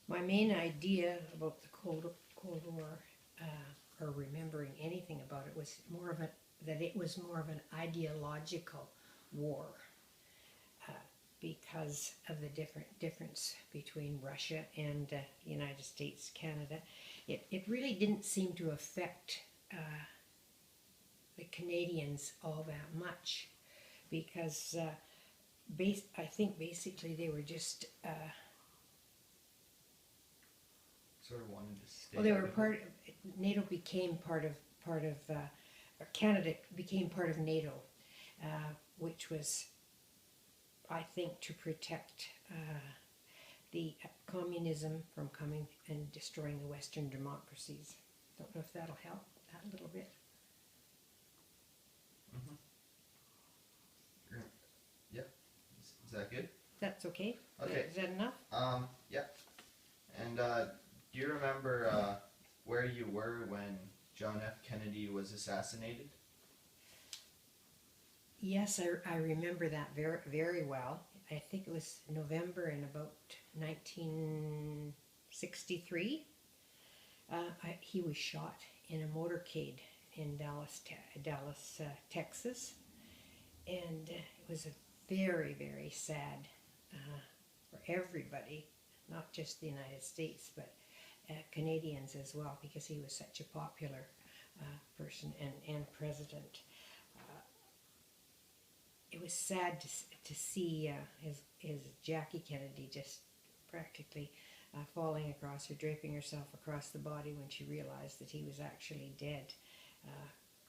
My main idea about the Cold War, or remembering anything about it, was more of that it was more of an ideological war, because of the difference between Russia and the United States, Canada. It really didn't seem to affect the Canadians all that much, because I think basically they were just Sort of wanted to stay well, they out were of part. it. NATO became part of or Canada became part of NATO, which was, I think, to protect the communism from coming and destroying the Western democracies. Don't know if that'll help that a little bit. Mm-hmm. Yeah. Is that good? That's okay. Okay. Is that enough? Yeah. And do you remember where you were when John F. Kennedy was assassinated? Yes, I remember that very, very well. I think it was November in about 1963. He was shot in a motorcade in Dallas, Texas, and it was a very, very sad for everybody, not just the United States, but Canadians as well, because he was such a popular person and president. It was sad to see his Jackie Kennedy just practically falling across her, draping herself across the body when she realized that he was actually dead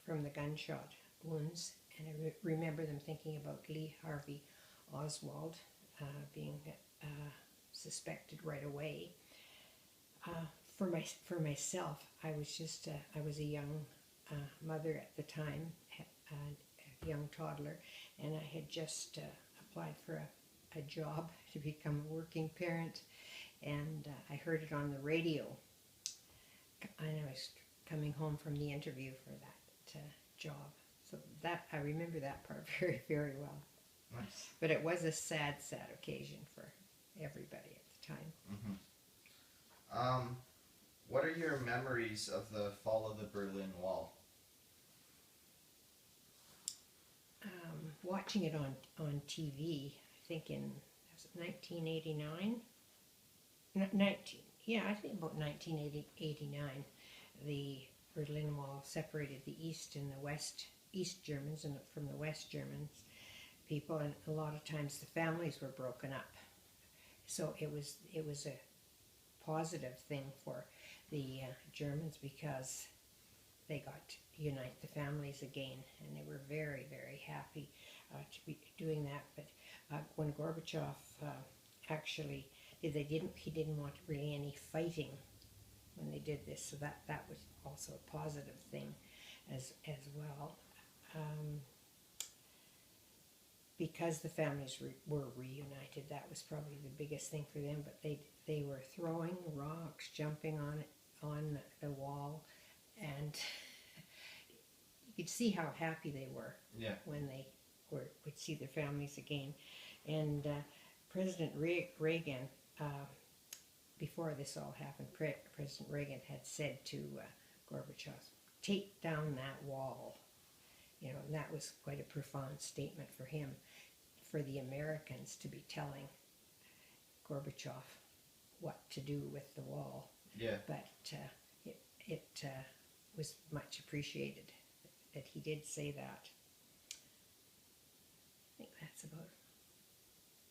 from the gunshot wounds. And I remember them thinking about Lee Harvey Oswald being suspected right away. For myself, I was a young mother at the time, a young toddler, and I had just applied for a job to become a working parent, and I heard it on the radio, and I was coming home from the interview for that job. So that I remember that part very, very well. Nice. But it was a sad, sad occasion for everybody at the time. Mm-hmm. What are your memories of the fall of the Berlin Wall? Watching it on TV, I think in 1989. 19, I think about 1989, the Berlin Wall separated the East and the East Germans and from the West Germans people, and a lot of times the families were broken up. So it was a positive thing for the Germans, because they got to unite the families again, and they were very, very happy to be doing that. But when Gorbachev actually he didn't want really any fighting when they did this, so that was also a positive thing as well. Because the families were reunited, that was probably the biggest thing for them. But they were throwing rocks, jumping on the wall, and you could see how happy they were. Yeah. When they would see their families again. And President Reagan, before this all happened, President Reagan had said to Gorbachev, "Take down that wall." And that was quite a profound statement for him, for the Americans to be telling Gorbachev what to do with the wall. Yeah. But it was much appreciated that he did say that. I think that's about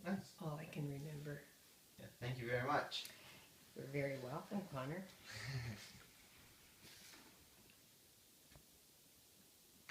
Nice. all I can remember. Yeah. Thank you very much. You're very welcome, Connor.